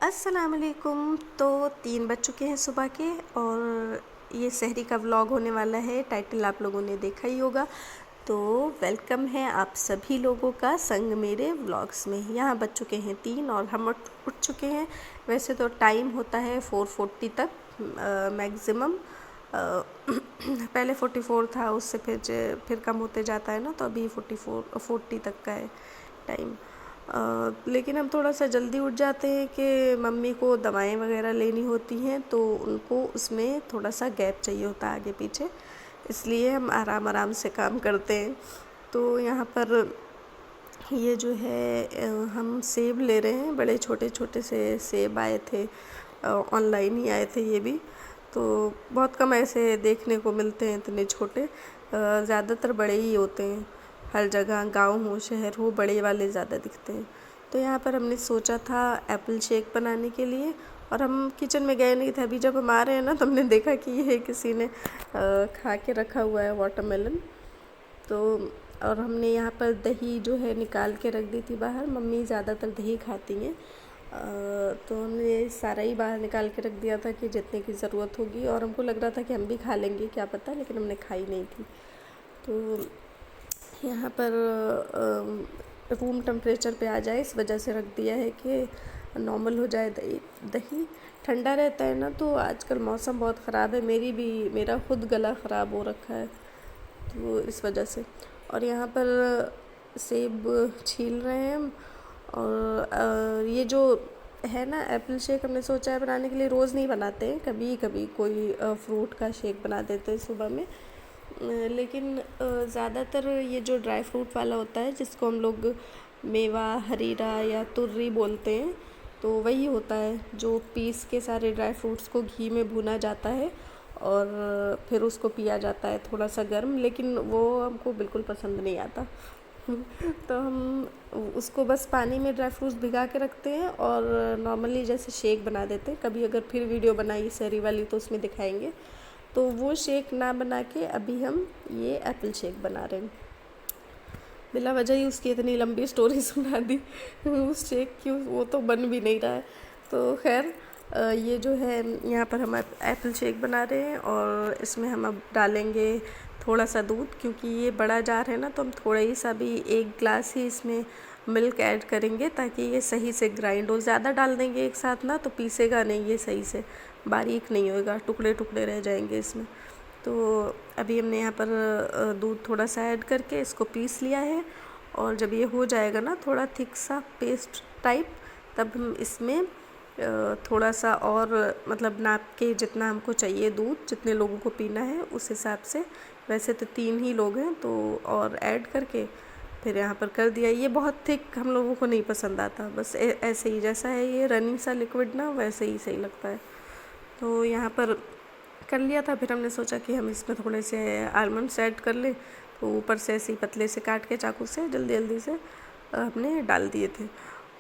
अस्सलामुअलैकुम। तो 3 बज चुके हैं सुबह के और ये सहरी का व्लॉग होने वाला है। टाइटल आप लोगों ने देखा ही होगा। तो वेलकम है आप सभी लोगों का संग मेरे व्लॉग्स में। यहाँ बज चुके हैं 3 और हम उठ चुके हैं। वैसे तो टाइम होता है 4:40 तक मैक्सिमम। पहले 44 था, उससे फिर कम होते जाता है ना, तो अभी 40 तक का है टाइम। लेकिन हम थोड़ा सा जल्दी उठ जाते हैं कि मम्मी को दवाएं वगैरह लेनी होती हैं, तो उनको उसमें थोड़ा सा गैप चाहिए होता है आगे पीछे, इसलिए हम आराम आराम से काम करते हैं। तो यहाँ पर ये जो है हम सेब ले रहे हैं। बड़े छोटे छोटे से सेब आए थे, ऑनलाइन ही आए थे ये भी। तो बहुत कम ऐसे देखने को मिलते हैं इतने छोटे, ज़्यादातर बड़े ही होते हैं। हर जगह गांव हो शहर हो, बड़े वाले ज़्यादा दिखते हैं। तो यहाँ पर हमने सोचा था एप्पल शेक बनाने के लिए, और हम किचन में गए नहीं थे। अभी जब हम आ रहे हैं ना, तो हमने देखा कि ये किसी ने खा के रखा हुआ है वाटरमेलन। तो और हमने यहाँ पर दही जो है निकाल के रख दी थी बाहर। मम्मी ज़्यादातर दही खाती हैं, तो हमने सारा ही बाहर निकाल के रख दिया था कि जितने की ज़रूरत होगी, और हमको लग रहा था कि हम भी खा लेंगे, क्या पता, लेकिन हमने खाई नहीं थी। तो यहाँ पर रूम टेम्परेचर पे आ जाए इस वजह से रख दिया है कि नॉर्मल हो जाए। दही दही ठंडा रहता है ना, तो आजकल मौसम बहुत ख़राब है। मेरा खुद गला ख़राब हो रखा है, तो इस वजह से। और यहाँ पर सेब छील रहे हैं हम। और ये जो है ना एप्पल शेक, हमने सोचा है बनाने के लिए। रोज़ नहीं बनाते हैं, कभी कभी कोई फ्रूट का शेक बना देते हैं सुबह में। लेकिन ज़्यादातर ये जो ड्राई फ्रूट वाला होता है, जिसको हम लोग मेवा हरीरा या तुर्री बोलते हैं, तो वही होता है जो पीस के सारे ड्राई फ्रूट्स को घी में भुना जाता है और फिर उसको पिया जाता है थोड़ा सा गर्म। लेकिन वो हमको बिल्कुल पसंद नहीं आता। तो हम उसको बस पानी में ड्राई फ्रूट्स भिगा के रखते हैं और नॉर्मली जैसे शेक बना देते हैं। कभी अगर फिर वीडियो बनाई सहरी वाली तो उसमें दिखाएंगे। तो वो शेक ना बना के अभी हम ये एप्पल शेक बना रहे हैं। बिला वजह ही उसकी इतनी लंबी स्टोरी सुना दी उस शेक की, वो तो बन भी नहीं रहा है। तो खैर ये जो है यहाँ पर हम एप्पल शेक बना रहे हैं, और इसमें हम अब डालेंगे थोड़ा सा दूध, क्योंकि ये बड़ा जार है ना, तो हम थोड़ा ही सा भी 1 ग्लास ही इसमें मिल्क ऐड करेंगे ताकि ये सही से ग्राइंड हो। ज़्यादा डाल देंगे एक साथ ना, तो पीसेगा नहीं, ये सही से बारीक नहीं होएगा, टुकड़े टुकड़े रह जाएंगे इसमें। तो अभी हमने यहाँ पर दूध थोड़ा सा ऐड करके इसको पीस लिया है। और जब ये हो जाएगा ना थोड़ा थिक सा पेस्ट टाइप, तब हम इसमें थोड़ा सा और मतलब नाप के जितना हमको चाहिए दूध, जितने लोगों को पीना है उस हिसाब से, वैसे तो 3 ही लोग हैं, तो और ऐड करके फिर यहाँ पर कर दिया। ये बहुत थिक हम लोगों को नहीं पसंद आता, बस ऐसे ही जैसा है ये रनिंग सा लिक्विड ना, वैसे ही सही लगता है। तो यहाँ पर कर लिया था। फिर हमने सोचा कि हम इसमें थोड़े से आलमंड्स ऐड कर लें, तो ऊपर से ऐसे ही पतले से काट के चाकू से जल्दी जल्दी से हमने डाल दिए थे,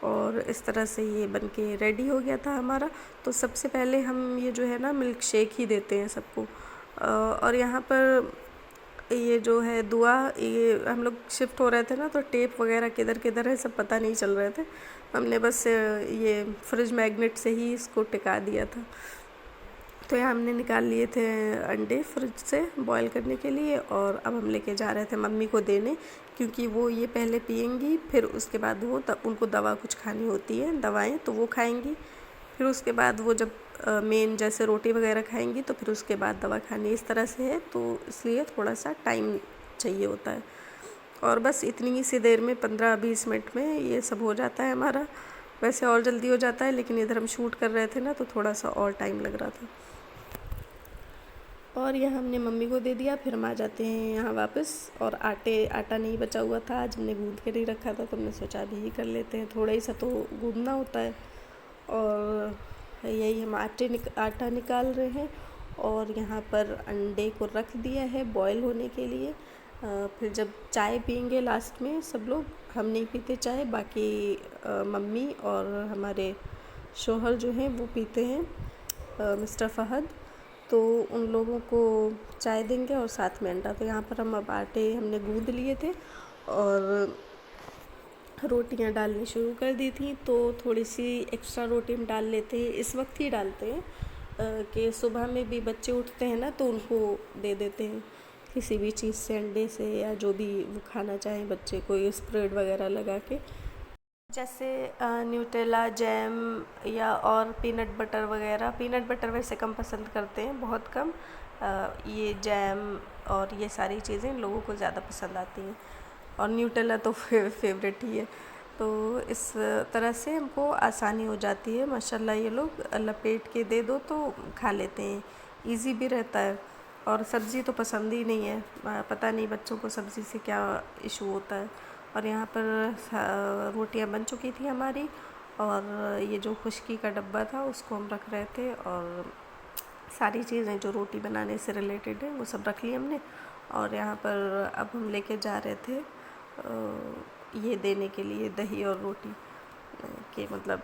और इस तरह से ये बन के रेडी हो गया था हमारा। तो सबसे पहले हम ये जो है ना मिल्क शेक ही देते हैं सबको। और यहाँ पर ये जो है दुआ, ये हम लोग शिफ्ट हो रहे थे ना, तो टेप वगैरह किधर किधर है सब पता नहीं चल रहे थे। हमने बस ये फ्रिज मैग्नेट से ही इसको टिका दिया था। तो यहाँ हमने निकाल लिए थे अंडे फ्रिज से बॉईल करने के लिए, और अब हम लेके जा रहे थे मम्मी को देने, क्योंकि वो ये पहले पियेंगी, फिर उसके बाद वो तब उनको दवा कुछ खानी होती है, दवाएं, तो वो खाएंगी। फिर उसके बाद वो जब मेन जैसे रोटी वगैरह खाएंगी, तो फिर उसके बाद दवा खानी, इस तरह से है। तो इसलिए थोड़ा सा टाइम चाहिए होता है। और बस इतनी ही सी देर में 15-20 मिनट में ये सब हो जाता है हमारा। वैसे और जल्दी हो जाता है, लेकिन इधर हम शूट कर रहे थे ना, तो थोड़ा सा और टाइम लग रहा था। और यह हमने मम्मी को दे दिया। फिर हम आ जाते हैं यहाँ वापस। और आटा नहीं बचा हुआ था, आज हमने गूँध के नहीं रखा था, तो हमने सोचा अभी ही कर लेते हैं, थोड़ा ही सा तो गूँधना होता है। और यही हम आटा निकाल रहे हैं, और यहाँ पर अंडे को रख दिया है बॉईल होने के लिए। फिर जब चाय पियेंगे लास्ट में सब लोग, हम नहीं पीते चाय, बाकी मम्मी और हमारे शोहर जो हैं वो पीते हैं, मिस्टर फ़हद, तो उन लोगों को चाय देंगे और साथ में अंडा। तो यहाँ पर हम अब आटे हमने गूँध लिए थे, और रोटियां डालनी शुरू कर दी थी, तो थोड़ी सी एक्स्ट्रा रोटी हम डाल लेते हैं, इस वक्त ही डालते हैं कि सुबह में भी बच्चे उठते हैं ना तो उनको दे देते हैं किसी भी चीज़ से, अंडे से या जो भी वो खाना चाहें बच्चे, कोई स्प्रेड वगैरह लगा के, जैसे न्यूटेला जैम या और पीनट बटर वगैरह। पीनट बटर वैसे कम पसंद करते हैं, बहुत कम। ये जैम और ये सारी चीज़ें इन लोगों को ज़्यादा पसंद आती हैं, और न्यूटेला तो फेवरेट ही है। तो इस तरह से हमको आसानी हो जाती है, माशाल्लाह। ये लोग लपेट के दे दो तो खा लेते हैं, इजी भी रहता है। और सब्ज़ी तो पसंद ही नहीं है, पता नहीं बच्चों को सब्ज़ी से क्या इशू होता है। और यहाँ पर रोटियां बन चुकी थी हमारी, और ये जो खुश्की का डब्बा था उसको हम रख रहे थे, और सारी चीज़ें जो रोटी बनाने से रिलेटेड है वो सब रख ली हमने। और यहाँ पर अब हम लेके जा रहे थे ये देने के लिए दही और रोटी के मतलब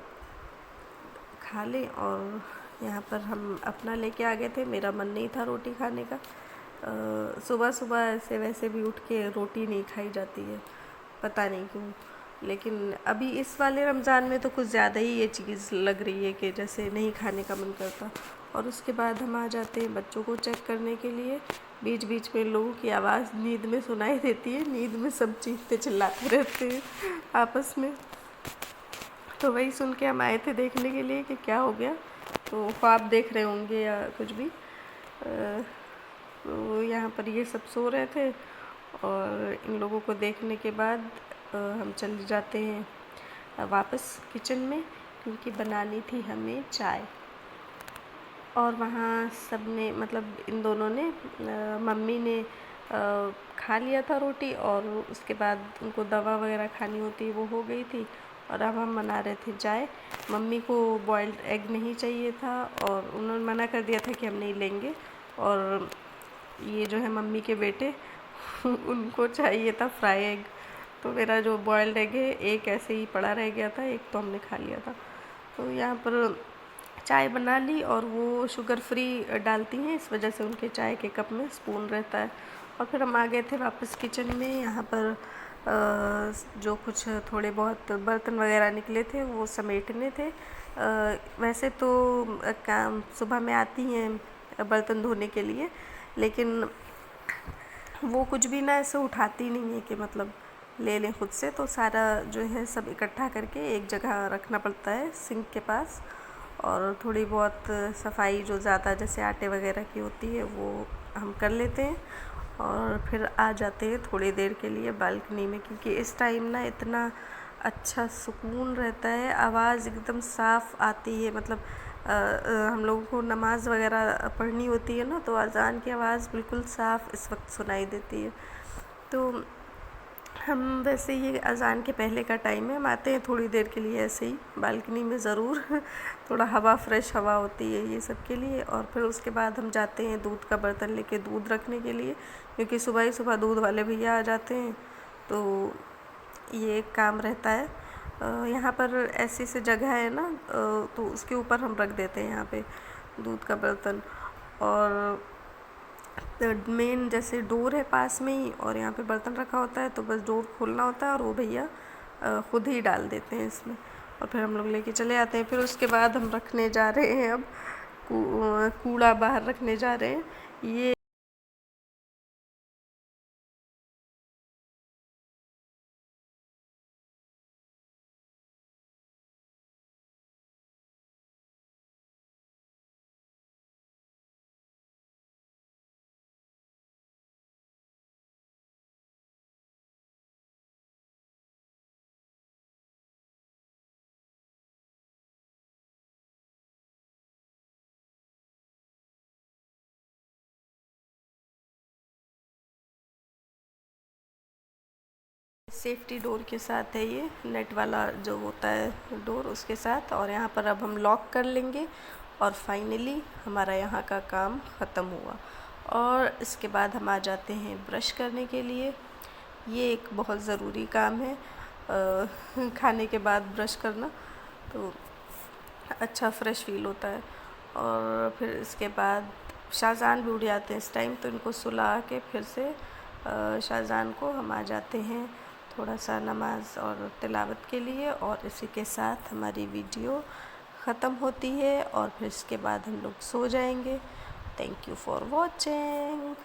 खा लें। और यहाँ पर हम अपना लेके आ गए थे, मेरा मन नहीं था रोटी खाने का। सुबह सुबह ऐसे वैसे भी उठ के रोटी नहीं खाई जाती है, पता नहीं क्यों। लेकिन अभी इस वाले रमज़ान में तो कुछ ज़्यादा ही ये चीज़ लग रही है कि जैसे नहीं खाने का मन करता। और उसके बाद हम आ जाते हैं बच्चों को चेक करने के लिए। बीच बीच में लोगों की आवाज़ नींद में सुनाई देती है, नींद में सब चीखते चिल्लाते रहते हैं आपस में। तो वही सुन के हम आए थे देखने के लिए कि क्या हो गया। तो ख्वाब देख रहे होंगे या कुछ भी। तो यहाँ पर ये सब सो रहे थे, और इन लोगों को देखने के बाद हम चले जाते हैं वापस किचन में, क्योंकि बनानी थी हमें चाय। और वहाँ सब ने मतलब इन दोनों ने, मम्मी ने खा लिया था रोटी, और उसके बाद उनको दवा वगैरह खानी होती है वो हो गई थी। और अब हम बना रहे थे चाय। मम्मी को बॉइल्ड एग नहीं चाहिए था, और उन्होंने मना कर दिया था कि हम नहीं लेंगे। और ये जो है मम्मी के बेटे उनको चाहिए था फ्राई एग। तो मेरा जो बॉइल्ड एग है एक ऐसे ही पड़ा रह गया था, एक तो हमने खा लिया था। तो यहाँ पर चाय बना ली, और वो शुगर फ्री डालती हैं, इस वजह से उनके चाय के कप में स्पून रहता है। और फिर हम आ गए थे वापस किचन में। यहाँ पर जो कुछ थोड़े बहुत बर्तन वगैरह निकले थे वो समेटने थे। वैसे तो काम सुबह में आती हैं बर्तन धोने के लिए, लेकिन वो कुछ भी ना ऐसे उठाती नहीं है कि मतलब ले लें खुद से। तो सारा जो है सब इकट्ठा करके एक जगह रखना पड़ता है सिंक के पास। और थोड़ी बहुत सफाई जो ज़्यादा जैसे आटे वगैरह की होती है वो हम कर लेते हैं, और फिर आ जाते हैं थोड़ी देर के लिए बालकनी में, क्योंकि इस टाइम ना इतना अच्छा सुकून रहता है, आवाज़ एकदम साफ़ आती है। मतलब हम लोगों को नमाज़ वगैरह पढ़नी होती है ना, तो अज़ान की आवाज़ बिल्कुल साफ़ इस वक्त सुनाई देती है। तो हम वैसे ये अज़ान के पहले का टाइम है, हम आते हैं थोड़ी देर के लिए ऐसे ही बालकनी में ज़रूर थोड़ा हवा, फ्रेश हवा होती है ये सब के लिए। और फिर उसके बाद हम जाते हैं दूध का बर्तन लेके दूध रखने के लिए, क्योंकि सुबह ही सुबह दूध वाले भैया आ जाते हैं। तो ये एक काम रहता है। यहाँ पर ऐसी सी जगह है ना, तो उसके ऊपर हम रख देते हैं यहाँ पे दूध का बर्तन। और मेन जैसे डोर है पास में ही, और यहाँ पे बर्तन रखा होता है, तो बस डोर खोलना होता है और वो भैया खुद ही डाल देते हैं इसमें, और फिर हम लोग लेके चले आते हैं। फिर उसके बाद हम रखने जा रहे हैं अब कूड़ा बाहर रखने जा रहे हैं। ये सेफ्टी डोर के साथ है, ये नेट वाला जो होता है डोर उसके साथ। और यहाँ पर अब हम लॉक कर लेंगे, और फाइनली हमारा यहाँ का काम ख़त्म हुआ। और इसके बाद हम आ जाते हैं ब्रश करने के लिए। ये एक बहुत ज़रूरी काम है, खाने के बाद ब्रश करना, तो अच्छा फ्रेश फील होता है। और फिर इसके बाद शाहज़ान भी उठ जाते हैं इस टाइम, तो इनको सुला के फिर से शाहज़ान को हम आ जाते हैं थोड़ा सा नमाज और तिलावत के लिए, और इसी के साथ हमारी वीडियो ख़त्म होती है और फिर इसके बाद हम लोग सो जाएंगे। Thank you for watching.